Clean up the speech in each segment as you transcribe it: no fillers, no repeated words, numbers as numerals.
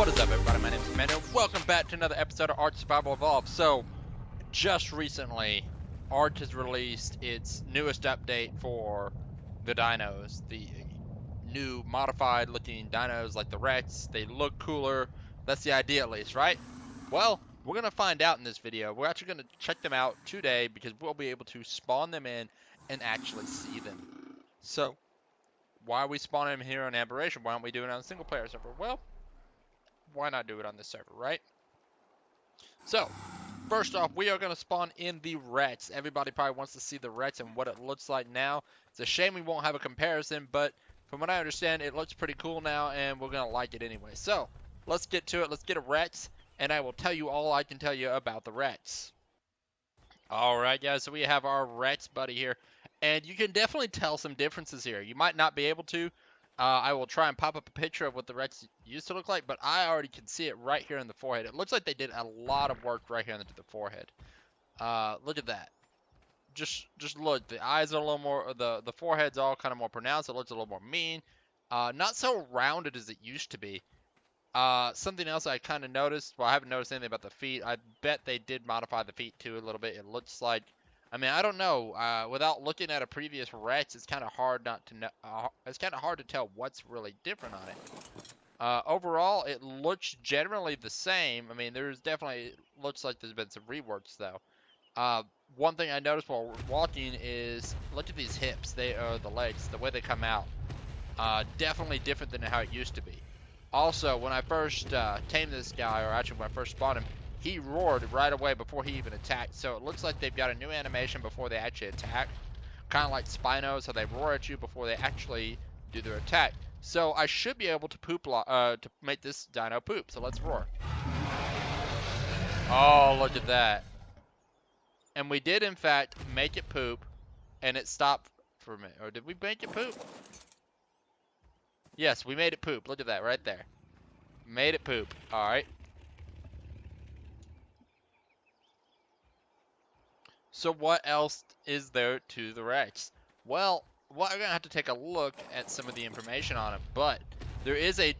What is up, everybody? My name is Amanda. Welcome back to another episode of Ark Survival Evolved. So, just recently, Ark has released its newest update for the dinos. The new modified looking dinos like the Rex. They look cooler. That's the idea, at least, right? Well, we're going to find out in this video. We're actually going to check them out today because we'll be able to spawn them in and actually see them. So, why are we spawning them here on Aberration? Why aren't we doing it on a single player server? Well, why not do it on this server, right? So, first off, we are going to spawn in the Rex. Everybody probably wants to see the Rex and what it looks like now. It's a shame we won't have a comparison, but from what I understand, it looks pretty cool now, and we're going to like it anyway. So, let's get to it. Let's get a Rex, and I will tell you all I can tell you about the Rex. Alright, guys, so we have our Rex buddy here, and you can definitely tell some differences here. You might not be able to. I will try and pop up a picture of what the Rex used to look like, but I already can see it right here in the forehead. It looks like they did a lot of work right here into the forehead. Look at that. Just look. The eyes are a little more, the forehead's all kind of more pronounced. It looks a little more mean. Not so rounded as it used to be. Something else I kind of noticed, well, I haven't noticed anything about the feet. I bet they did modify the feet too a little bit. It looks like, I mean, I don't know. Without looking at a previous Rex, it's kind of hard not to know. It's kind of hard to tell what's really different on it. Overall, it looks generally the same. I mean, there's definitely looks like there's been some reworks though. One thing I noticed while walking is look at these hips. They are the legs, the way they come out. Definitely different than how it used to be. Also, when I first tamed this guy, or actually when I first spawned him, he roared right away before he even attacked. So it looks like they've got a new animation before they actually attack. Kind of like Spinos, how they roar at you before they actually do their attack. So I should be able to to make this dino poop. So let's roar. Oh, look at that. And we did, in fact, make it poop, and it stopped for a minute. Or did we make it poop? Yes, we made it poop. Look at that right there. Made it poop. Alright. So what else is there to the Rex? Well, we're going to have to take a look at some of the information on it, but there is a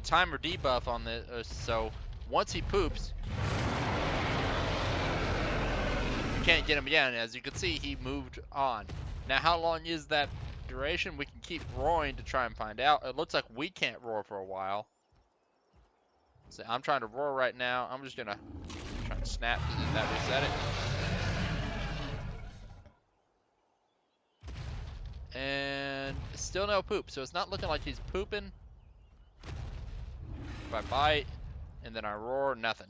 timer debuff on this, so once he poops, you can't get him again. As you can see, he moved on. Now, how long is that duration? We can keep roaring to try and find out. It looks like we can't roar for a while. So I'm trying to roar right now. I'm just going to try and snap. Did that reset it? And still no poop, so it's not looking like he's pooping. If I bite and then I roar, nothing.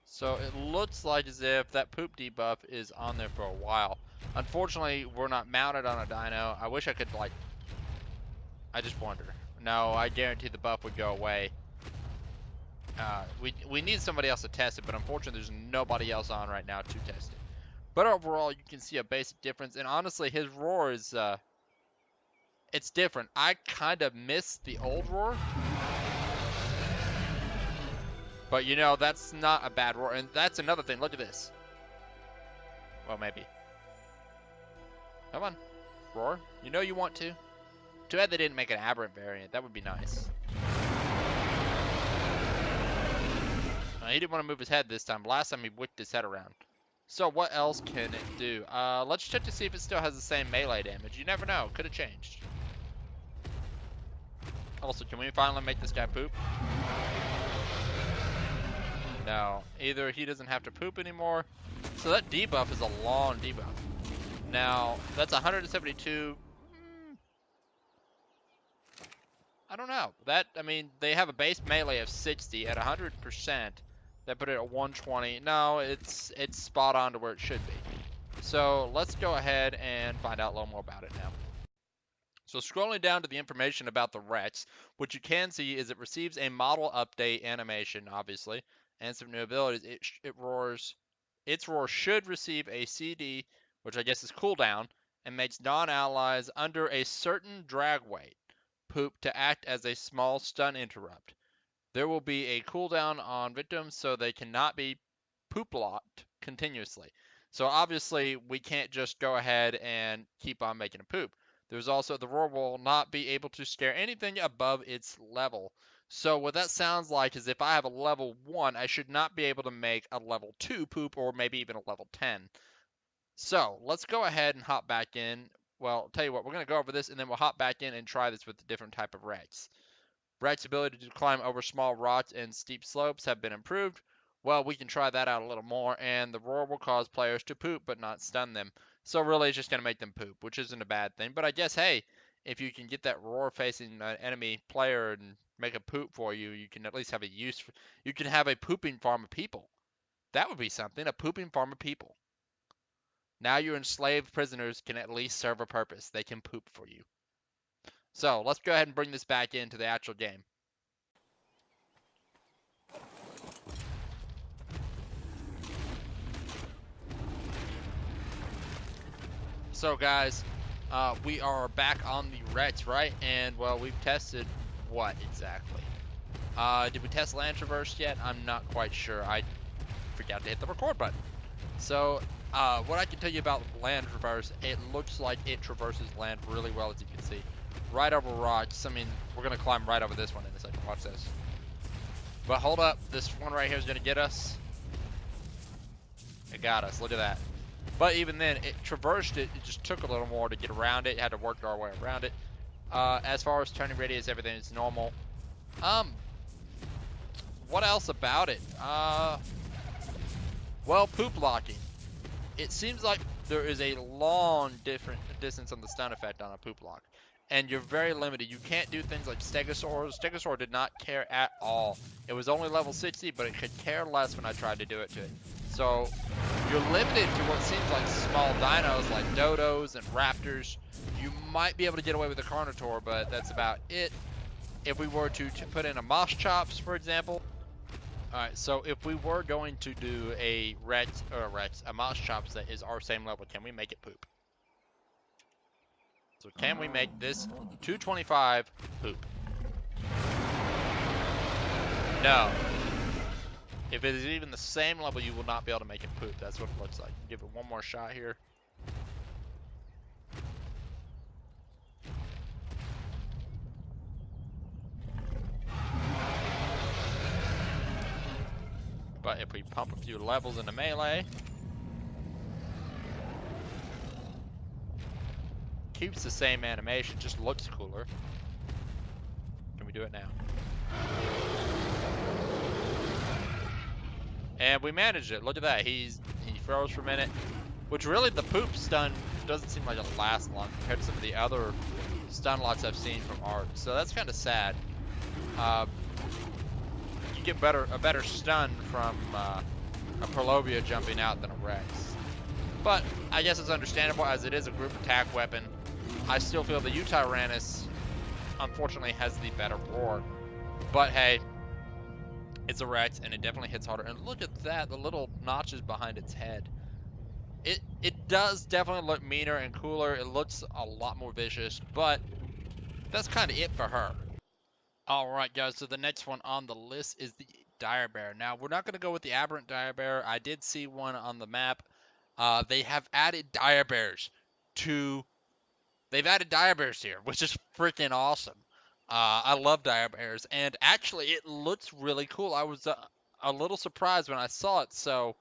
So it looks like as if that poop debuff is on there for a while. Unfortunately, we're not mounted on a dino. I wish I could, like, I just wonder. No, I guarantee the buff would go away. We need somebody else to test it, but unfortunately there's nobody else on right now to test it. But overall, you can see a basic difference, and honestly, his roar is, it's different. I kind of miss the old roar. But you know, that's not a bad roar, and that's another thing. Look at this. Well, maybe. Come on, roar. You know you want to. Too bad they didn't make an aberrant variant. That would be nice. He didn't want to move his head this time. Last time he whipped his head around. So what else can it do? Let's check to see if it still has the same melee damage. You never know. Could have changed. Also, can we finally make this guy poop? No. Either he doesn't have to poop anymore. So that debuff is a long debuff. Now, that's 172. I don't know. That, I mean, they have a base melee of 60 at 100%. That put it at 120. No, it's spot on to where it should be. So let's go ahead and find out a little more about it now. So scrolling down to the information about the Rex, what you can see is it receives a model update animation, obviously, and some new abilities. It roars. Its roar should receive a CD, which I guess is cooldown, and makes non-allies under a certain drag weight poop to act as a small stun interrupt. There will be a cooldown on victims so they cannot be poop locked continuously. So obviously we can't just go ahead and keep on making a poop. There's also the roar will not be able to scare anything above its level. So what that sounds like is if I have a level 1, I should not be able to make a level 2 poop or maybe even a level 10. So let's go ahead and hop back in. Well, I'll tell you what, we're going to go over this and then we'll hop back in and try this with a different type of Rex. Rex's ability to climb over small rocks and steep slopes have been improved. Well, we can try that out a little more, and the roar will cause players to poop but not stun them. So really it's just going to make them poop, which isn't a bad thing. But I guess, hey, if you can get that roar facing an enemy player and make a poop for you, you can at least have a use for, you can have a pooping farm of people. That would be something, a pooping farm of people. Now your enslaved prisoners can at least serve a purpose. They can poop for you. So let's go ahead and bring this back into the actual game. So guys, we are back on the Rex, right? And well, we've tested what exactly? Did we test land traverse yet? I'm not quite sure. I forgot to hit the record button. So what I can tell you about land traverse, it looks like it traverses land really well, as you can see. Right over rocks. I mean, we're gonna climb right over this one in a second. Watch this. But hold up, this one right here is gonna get us. It got us. Look at that. But even then, it traversed it. It just took a little more to get around it. Had to work our way around it. As far as turning radius, everything is normal. What else about it? Well, poop locking. It seems like there is a long different distance on the stun effect on a poop lock. And you're very limited. You can't do things like Stegosaurus. Stegosaur did not care at all. It was only level 60, but it could care less when I tried to do it to it. So you're limited to what seems like small dinos like dodos and raptors. You might be able to get away with a Carnotaur, but that's about it. If we were to put in a Moschops, for example. Alright, so if we were going to do a a Moschops that is our same level, can we make it poop? So can we make this 225 poop? No. If it is even the same level, you will not be able to make it poop. That's what it looks like. Give it one more shot here. But if we pump a few levels into melee, keeps the same animation, just looks cooler. Can we do it now? And we managed it. Look at that. He froze for a minute, which really the poop stun doesn't seem like it'll last long compared to some of the other stun locks I've seen from Art. So that's kind of sad. You get a better stun from a Prolobia jumping out than a Rex. But I guess it's understandable as it is a group attack weapon. I still feel the Utyrannus unfortunately has the better roar. But hey, it's a Rex and it definitely hits harder. And look at that, the little notches behind its head. It does definitely look meaner and cooler. It looks a lot more vicious, but that's kind of it for her. Alright guys, so the next one on the list is the direbear. Now, we're not going to go with the aberrant direbear. I did see one on the map. They have added direbears to... They've added direbears here, which is freaking awesome. I love direbears, and actually it looks really cool. I was a little surprised when I saw it, so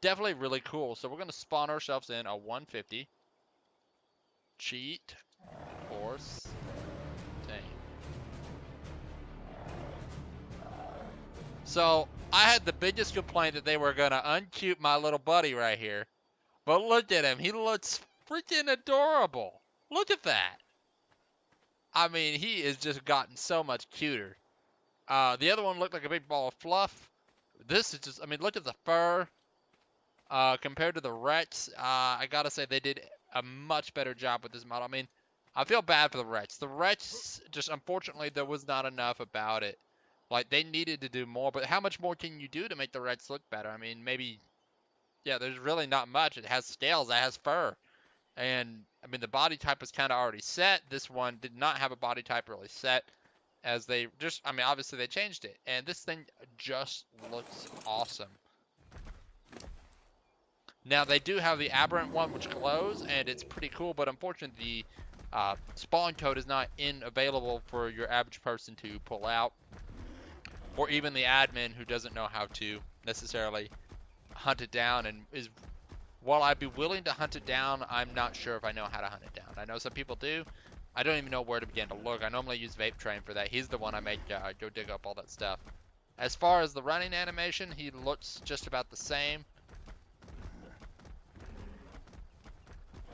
definitely really cool. So we're going to spawn ourselves in a 150. Cheat. Horse. Tame. So I had the biggest complaint that they were going to uncute my little buddy right here. But look at him. He looks freaking adorable. Look at that. I mean, he has just gotten so much cuter. The other one looked like a big ball of fluff. This is just, I mean, look at the fur. Compared to the Rex, I gotta say they did a much better job with this model. I mean, I feel bad for the Rex. The Rex, just unfortunately, there was not enough about it. Like, they needed to do more, but how much more can you do to make the Rex look better? I mean, maybe, yeah, there's really not much. It has scales, it has fur. And, I mean, the body type is kind of already set. This one did not have a body type really set. As they just, I mean, obviously they changed it. And this thing just looks awesome. Now, they do have the aberrant one, which glows, and it's pretty cool. But unfortunately, Spawn code is not available for your average person to pull out, or even the admin who doesn't know how to necessarily hunt it down. And while I'd be willing to hunt it down, I'm not sure if I know how to hunt it down. I know some people do. I don't even know where to begin to look. I normally use Vapetrain for that. He's the one I make go dig up all that stuff. As far as the running animation, he looks just about the same.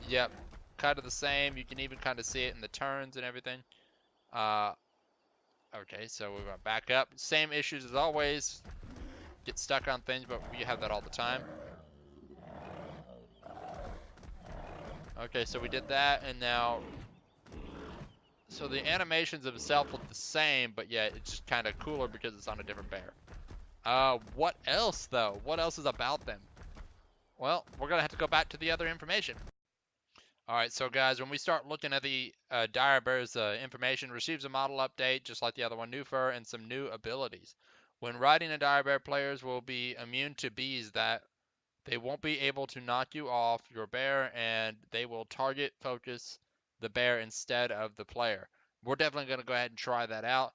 Yep, kind of the same. You can even kind of see it in the turns and everything. Okay, so we're going to back up. Same issues as always. Get stuck on things, but you have that all the time. Okay, so we did that, and now... So the animations of itself look the same, but yet it's just kind of cooler because it's on a different bear. What else, though? What else is about them? Well, we're going to have to go back to the other information. Alright, so guys, when we start looking at the direbear's information, receives a model update, just like the other one, new fur, and some new abilities. When riding a direbear, players will be immune to bees that they won't be able to knock you off your bear, and they will target focus the bear instead of the player. We're definitely going to go ahead and try that out.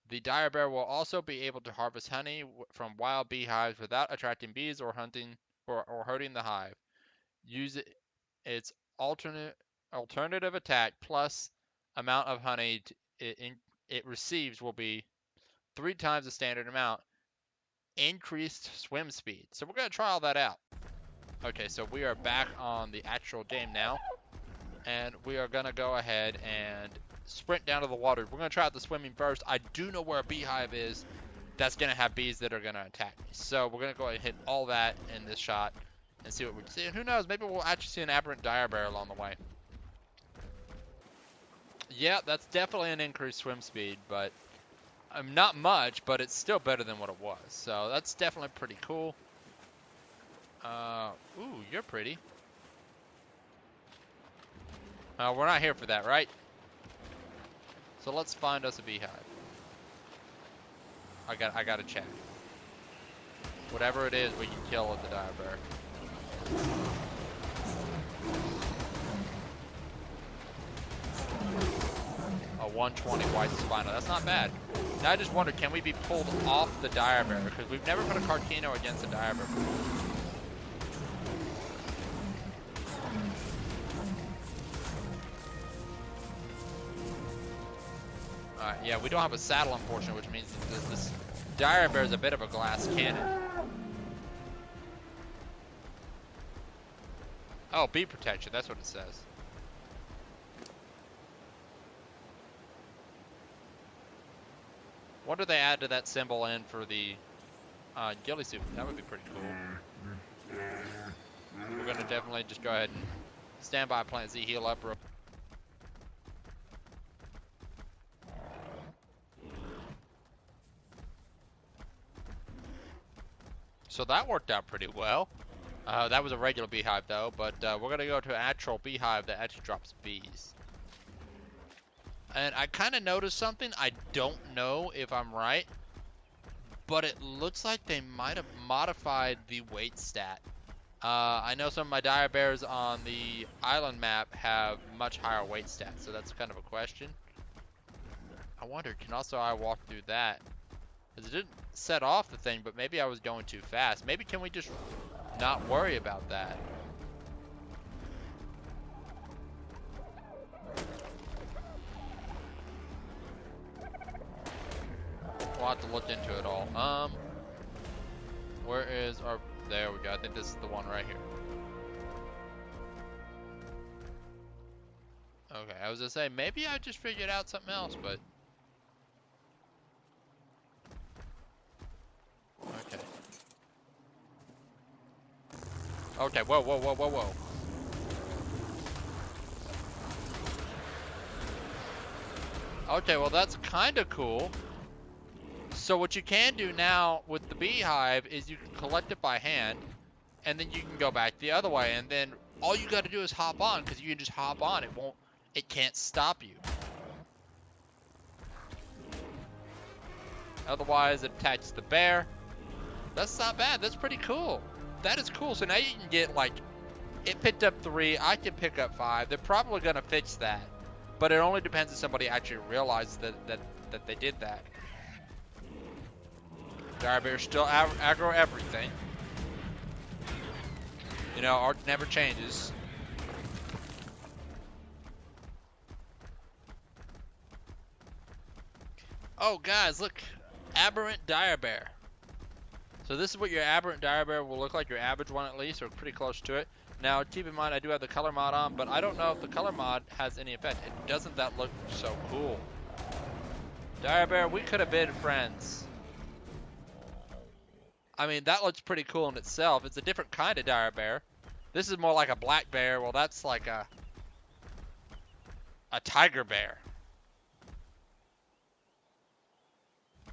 The direbear will also be able to harvest honey from wild beehives without attracting bees or hunting or hurting the hive. Use its alternative attack plus amount of honey it receives will be 3 times the standard amount. Increased swim speed. So we're going to try all that out. Okay, so we are back on the actual game now. And we are going to go ahead and sprint down to the water. We're going to try out the swimming first. I do know where a beehive is that's going to have bees that are going to attack me. So we're going to go ahead and hit all that in this shot and see what we can see. And who knows, maybe we'll actually see an aberrant direbear along the way. Yeah, that's definitely an increased swim speed, but not much, but it's still better than what it was. So that's definitely pretty cool. Ooh, you're pretty. We're not here for that, right? So let's find us a beehive. I gotta check. Whatever it is, we can kill with the direbear. A 120 white spino. That's not bad. Now I just wonder, can we be pulled off the direbear? Because we've never put a Carcino against a direbear before. Yeah, we don't have a saddle, unfortunately, which means that this direbear is a bit of a glass cannon. Oh, bee protection, that's what it says. What do they add to that symbol in for the ghillie suit? That would be pretty cool. We're going to definitely just go ahead and stand by, plant Z, heal up real. So that worked out pretty well. That was a regular beehive though, but we're gonna go to an actual beehive that actually drops bees. And I kind of noticed something. I don't know if I'm right, but it looks like they might have modified the weight stat. I know some of my direbears on the island map have much higher weight stats, so that's kind of a question. I wonder, can also I walk through that? Because it didn't set off the thing, but maybe I was going too fast. Maybe can we just not worry about that? We'll have to look into it all. Where is our... There we go. I think this is the one right here. Okay, I was gonna say, maybe I just figured out something else, but... Okay. Okay, whoa, whoa, whoa, whoa, whoa. Okay, well that's kind of cool. So what you can do now with the beehive is you can collect it by hand, and then you can go back the other way, and then all you got to do is hop on, because you can just hop on. It can't stop you. Otherwise, it attacks the bear. That's not bad. That's pretty cool. That is cool. So now you can get, like, it picked up 3. I can pick up 5. They're probably going to fix that. But it only depends if somebody actually realizes that they did that. Direbear still aggro everything. You know, art never changes. Oh, guys, look. Aberrant direbear. So this is what your aberrant direbear will look like, your average one at least, or pretty close to it. Now, keep in mind, I do have the color mod on, but I don't know if the color mod has any effect. Doesn't that look so cool? Direbear, we could have been friends. I mean, that looks pretty cool in itself. It's a different kind of direbear. This is more like a black bear. Well, that's like a tiger bear.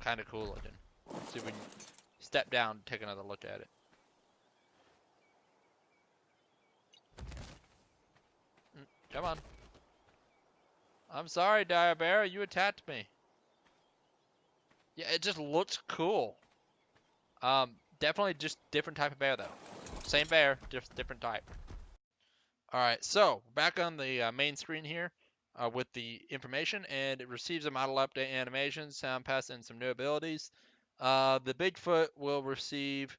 Kind of cool looking. Let's see if we can step down and take another look at it. Come on. I'm sorry, direbear. You attacked me. Yeah, it just looks cool. Definitely just different type of bear, though. Same bear, just different type. Alright, so back on the main screen here with the information, and it receives a model update animation, sound pass, and some new abilities. The Bigfoot will receive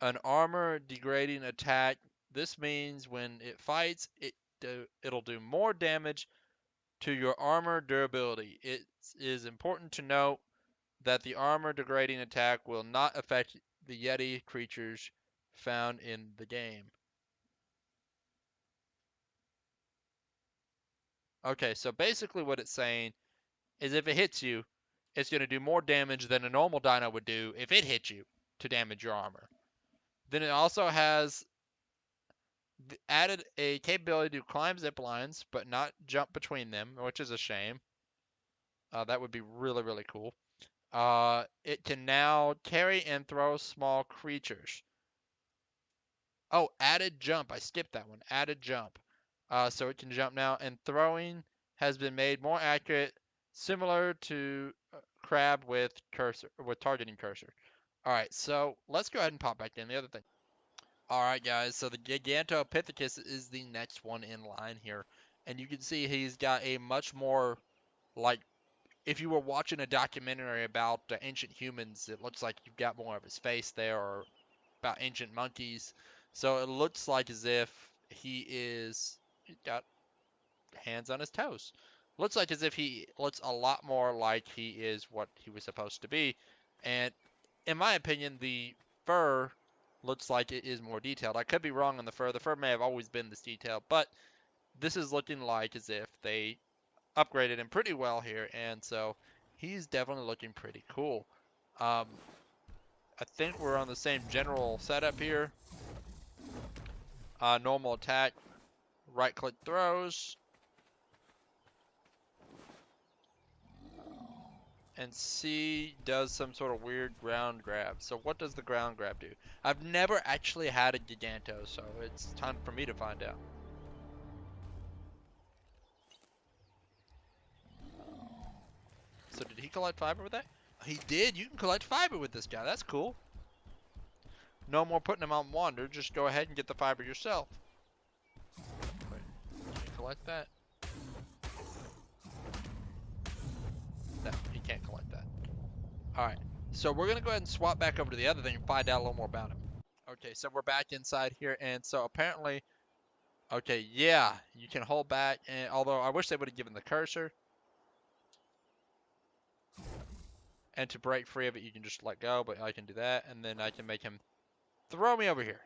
an armor degrading attack. This means when it fights, it'll do more damage to your armor durability. It is important to note that the armor degrading attack will not affect the Yeti creatures found in the game. Okay, so basically what it's saying is if it hits you, it's going to do more damage than a normal dino would do if it hit you to damage your armor. Then it also has added a capability to climb zip lines, but not jump between them, which is a shame. That would be really, really cool. It can now carry and throw small creatures. Oh, added jump. I skipped that one. Added jump. So it can jump now, and throwing has been made more accurate, similar to crab with targeting cursor. All right, so let's go ahead and pop back in the other thing. All right, guys. So the Gigantopithecus is the next one in line here, and you can see he's got a much more like if you were watching a documentary about ancient humans, it looks like you've got more of his face there, or about ancient monkeys. So it looks like as if he's got hands on his toes. Looks like as if he looks a lot more like he is what he was supposed to be. And in my opinion, the fur looks like it is more detailed. I could be wrong on the fur. The fur may have always been this detailed, but this is looking like as if they upgraded him pretty well here, and so he's definitely looking pretty cool. I think we're on the same general setup here. Normal attack, right click throws, and C does some sort of weird ground grab. So what does the ground grab do? I've never actually had a Giganto, so it's time for me to find out. So did he collect fiber with that? He did. You can collect fiber with this guy. That's cool. No more putting him on wander. Just go ahead and get the fiber yourself. Wait, can you collect that? No, he can't collect that. Alright, so we're going to go ahead and swap back over to the other thing and find out a little more about him. Okay, so we're back inside here, and so apparently, okay, yeah, you can hold back, and although I wish they would have given the cursor. And to break free of it, you can just let go, but I can do that, and then I can make him throw me over here.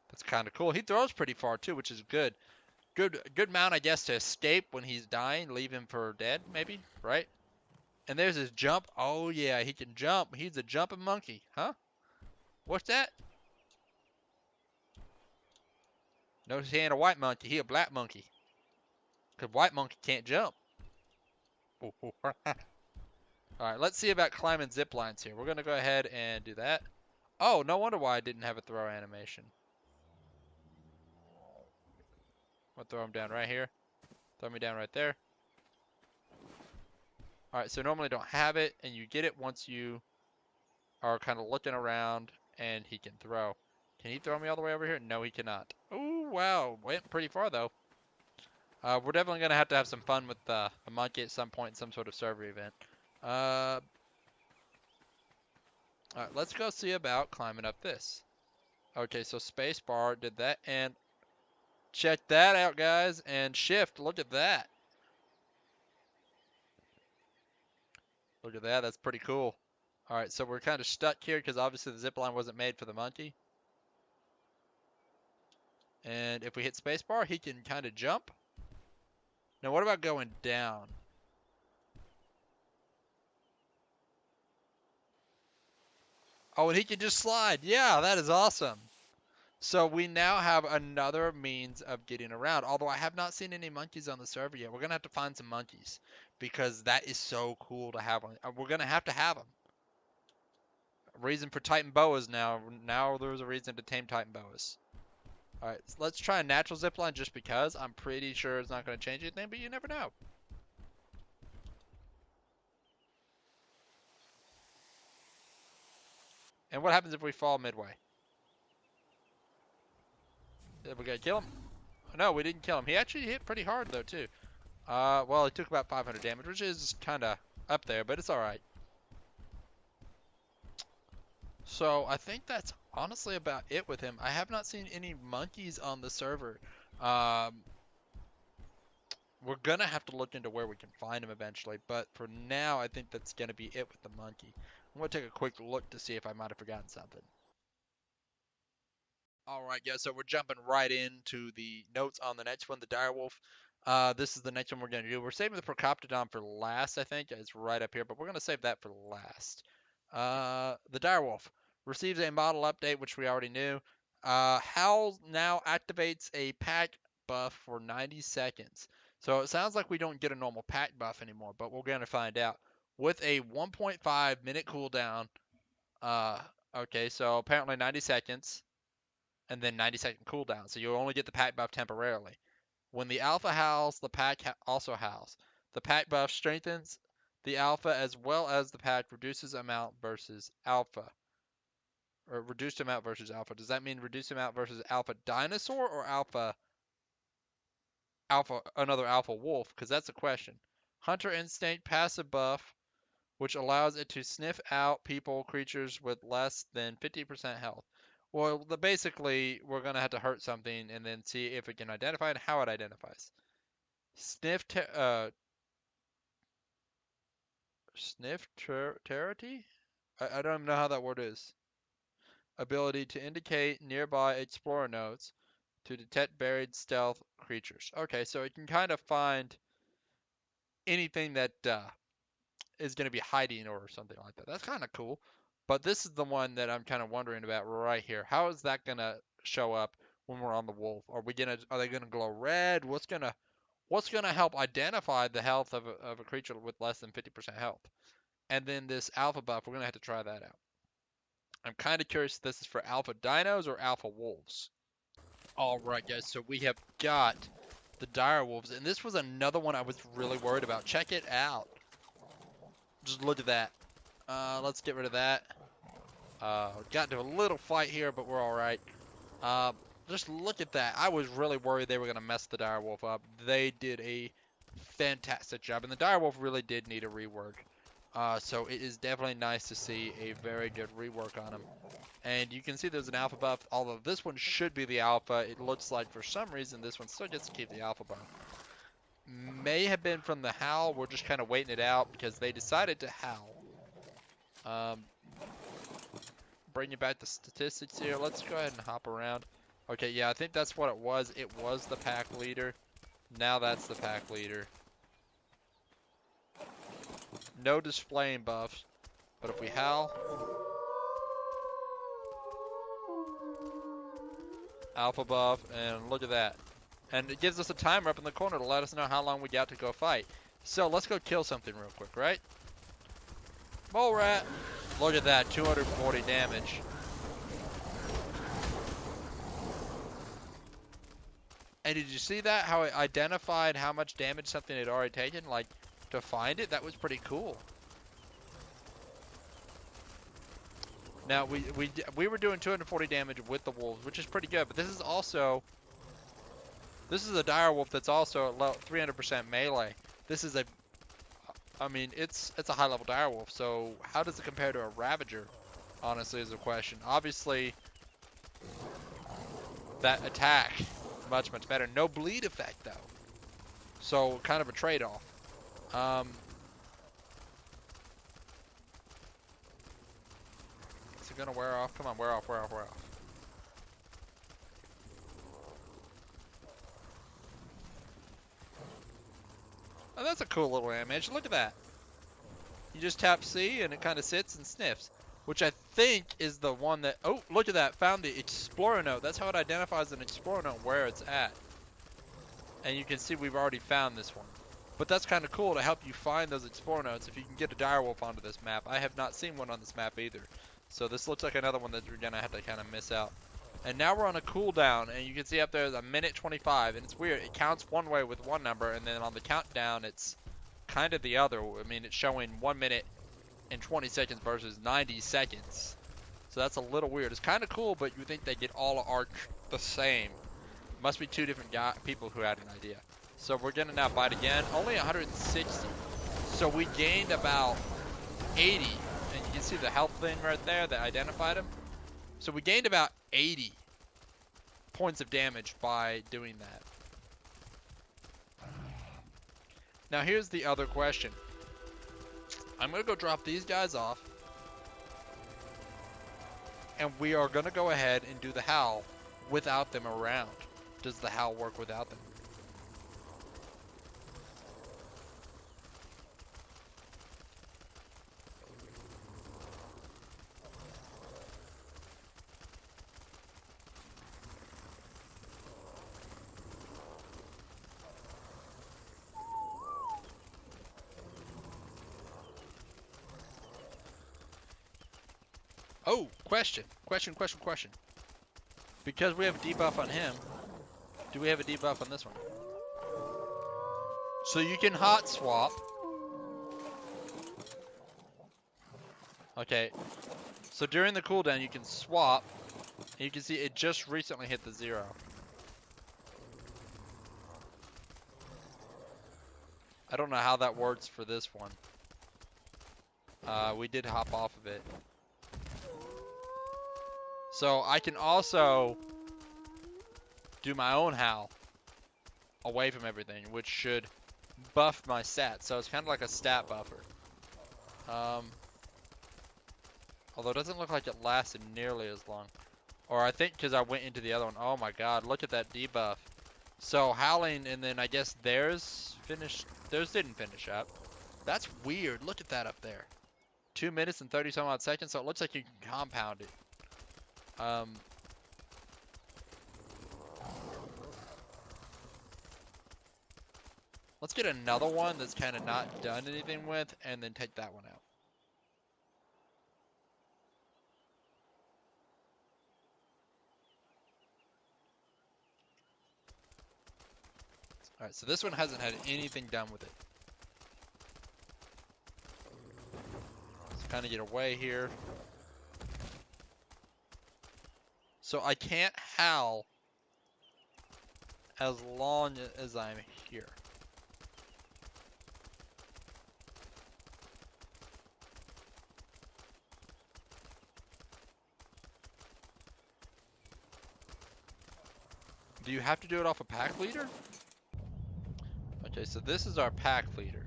That's kind of cool. He throws pretty far too, which is good. Good mount, I guess, to escape when he's dying, leave him for dead, maybe, right? And there's his jump. Oh yeah, he can jump. He's a jumping monkey, huh? What's that? Notice he ain't a white monkey. He a black monkey. Cause white monkey can't jump. All right, let's see about climbing zip lines here. We're gonna go ahead and do that. Oh, no wonder why I didn't have a throw animation. I'll throw him down right here. Throw me down right there. Alright, so normally don't have it, and you get it once you are kind of looking around, and he can throw. Can he throw me all the way over here? No, he cannot. Oh, wow. Went pretty far, though. We're definitely gonna have to have some fun with a monkey at some point in some sort of server event. Alright, let's go see about climbing up this. Okay, so spacebar did that, and check that out, guys, and shift, look at that. Look at that, that's pretty cool. Alright, so we're kind of stuck here because obviously the zip line wasn't made for the monkey. And if we hit spacebar, he can kind of jump. Now what about going down? Oh, and he can just slide. Yeah, that is awesome. So we now have another means of getting around. Although I have not seen any monkeys on the server yet. We're going to have to find some monkeys. Because that is so cool to have. We're going to have them. Reason for Titan boas now. Now there's a reason to tame Titan boas. Alright, so let's try a natural zipline just because. I'm pretty sure it's not going to change anything, but you never know. And what happens if we fall midway? Did we gotta kill him? No, we didn't kill him. He actually hit pretty hard though too. Well, he took about 500 damage, which is kind of up there, but it's alright. So I think that's honestly about it with him. I have not seen any monkeys on the server. We're gonna have to look into where we can find him eventually, but for now, I think that's gonna be it with the monkey. I'm gonna take a quick look to see if I might have forgotten something. Alright, guys, so we're jumping right into the notes on the next one, the direwolf. This is the next one we're going to do. We're saving the Procoptodon for last, I think. It's right up here, but we're going to save that for last. The direwolf receives a model update, which we already knew. Howl now activates a pack buff for 90 seconds. So it sounds like we don't get a normal pack buff anymore, but we're going to find out. With a 1.5 minute cooldown, okay, so apparently 90 seconds. And then 90-second cooldown, so you'll only get the pack buff temporarily. When the alpha howls, the pack also howls. The pack buff strengthens the alpha as well as the pack reduces amount versus alpha. Or reduced amount versus alpha. Does that mean reduced amount versus alpha dinosaur or another alpha wolf? Because that's a question. Hunter instinct passive buff, which allows it to sniff out people, creatures with less than 50% health. Well, basically, we're going to have to hurt something and then see if it can identify and how it identifies. Sniff-terity? I don't even know how that word is. Ability to indicate nearby explorer nodes to detect buried stealth creatures. Okay, so it can kind of find anything that is going to be hiding or something like that. That's kind of cool. But this is the one that I'm kind of wondering about right here. How is that going to show up when we're on the wolf? Are they going to glow red? What's going to help identify the health of a creature with less than 50% health? And then this alpha buff, we're going to have to try that out. I'm kind of curious if this is for alpha dinos or alpha wolves. All right, guys, so we have got the dire wolves, and this was another one I was really worried about. Check it out. Just look at that. Let's get rid of that. Got into a little fight here, but we're alright. Just look at that. I was really worried they were going to mess the direwolf up. They did a fantastic job, and the direwolf really did need a rework. So it is definitely nice to see a very good rework on him. And you can see there's an alpha buff, although this one should be the alpha. It looks like for some reason this one still gets to keep the alpha buff. May have been from the howl. We're just kind of waiting it out because they decided to howl. Bring you back the statistics here. Let's go ahead and hop around. Okay, yeah, I think that's what it was. It was the pack leader. Now that's the pack leader. No displaying buffs, but if we howl, alpha buff, and look at that. And it gives us a timer up in the corner to let us know how long we got to go fight. So let's go kill something real quick, right? Mole rat. Look at that, 240 damage. And did you see that? How it identified how much damage something had already taken? Like, to find it? That was pretty cool. Now, we were doing 240 damage with the wolves, which is pretty good. But this is also This is a direwolf that's also at 300% melee. This is a, I mean, it's a high level direwolf. So how does it compare to a ravager? Honestly, is a question. Obviously, that attack much better. No bleed effect though. So kind of a trade-off. Is it gonna wear off? Come on, wear off. Oh, that's a cool little animation. Look at that. You just tap C and it kind of sits and sniffs, which I think is the one that, oh, look at that. Found the Explorer note. That's how it identifies an Explorer note where it's at. And you can see we've already found this one. But that's kind of cool to help you find those Explorer notes if you can get a direwolf onto this map. I have not seen one on this map either. So this looks like another one that we're going to have to kind of miss out. And now we're on a cooldown, and you can see up there is a minute 25, and it's weird. It counts one way with one number, and then on the countdown, it's kind of the other. I mean, it's showing 1 minute and 20 seconds versus 90 seconds. So that's a little weird. It's kind of cool, but you think they get all of Arch the same. Must be two different people who had an idea. So we're gonna now bite again. Only 160. So we gained about 80. And you can see the health thing right there that identified him. So we gained about 80 points of damage by doing that. Now here's the other question. I'm gonna go drop these guys off. And we are gonna go ahead and do the howl without them around. Does the howl work without them? Oh, question. Because we have a debuff on him, do we have a debuff on this one? So you can hot swap. Okay. So during the cooldown, you can swap. And you can see it just recently hit the 0. I don't know how that works for this one. We did hop off of it. So I can also do my own howl away from everything, which should buff my stats. So it's kind of like a stat buffer. Although it doesn't look like it lasted nearly as long. Or I think because I went into the other one. Oh my god, look at that debuff. So howling, and then I guess theirs finished. Theirs didn't finish up. That's weird. Look at that up there. 2 minutes and 30 some odd seconds. So it looks like you can compound it. Let's get another one that's kind of not done anything with, and then take that one out. Alright, so this one hasn't had anything done with it. Let's kind of get away here. So I can't howl as long as I'm here. Do you have to do it off a pack leader? Okay, so this is our pack leader.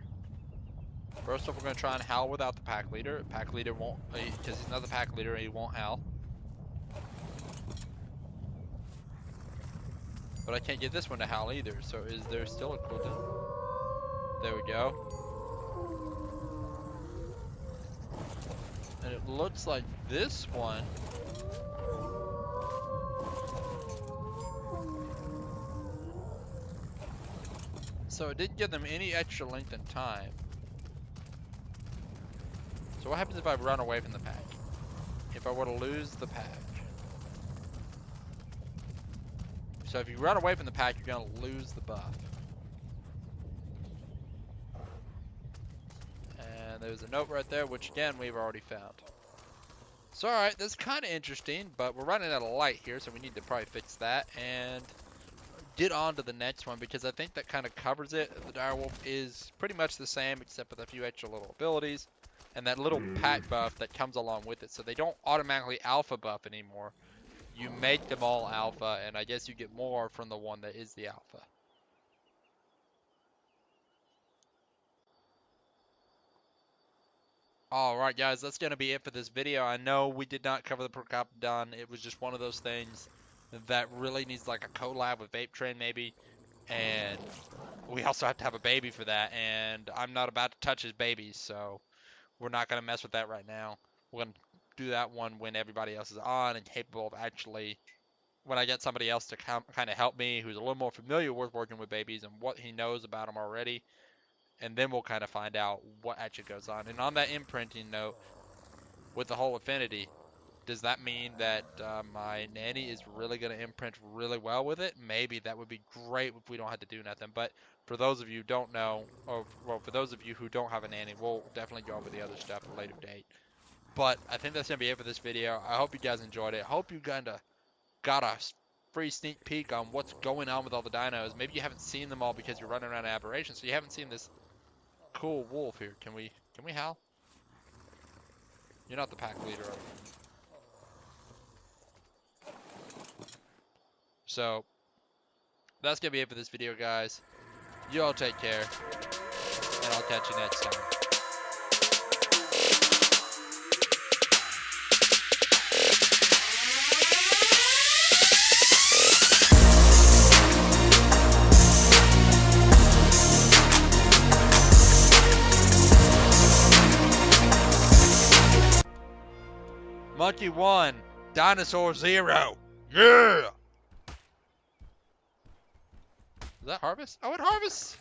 First off, we're going to try and howl without the pack leader. Pack leader won't, because he's not the pack leader, he won't howl. But I can't get this one to howl either, so is there still a cooldown? There we go. And it looks like this one... So it didn't give them any extra length in time. So what happens if I run away from the pack? If I were to lose the pack? So if you run away from the pack, you're going to lose the buff. And there's a note right there, which again, we've already found. So alright, that's kind of interesting, but we're running out of light here, so we need to probably fix that. And get on to the next one because I think that kind of covers it. The direwolf is pretty much the same except with a few extra little abilities and that little pack buff that comes along with it. So they don't automatically alpha buff anymore. You make them all alpha, and I guess you get more from the one that is the alpha. Alright guys, that's going to be it for this video. I know we did not cover the Procoptodon. It was just one of those things that really needs like a collab with Vapetrain maybe. And we also have to have a baby for that. And I'm not about to touch his babies, so we're not going to mess with that right now. We're going to do that one when everybody else is on and capable of actually, when I get somebody else to kind of help me who's a little more familiar with working with babies and what he knows about them already. And then we'll kind of find out what actually goes on. And on that imprinting note, with the whole affinity, does that mean that my nanny is really going to imprint really well with it? Maybe that would be great if we don't have to do nothing. But for those of you who don't know, or well, for those of you who don't have a nanny, we'll definitely go over the other stuff at a later date. But I think that's going to be it for this video. I hope you guys enjoyed it. I hope you kind of got a free sneak peek on what's going on with all the dinos. Maybe you haven't seen them all because you're running around in Aberration, so you haven't seen this cool wolf here. Can we howl? You're not the pack leader of it. So that's gonna be it for this video, guys. You all take care, and I'll catch you next time. Monkey 1, Dinosaur 0. Yeah! Is that harvest? Oh, it harvests!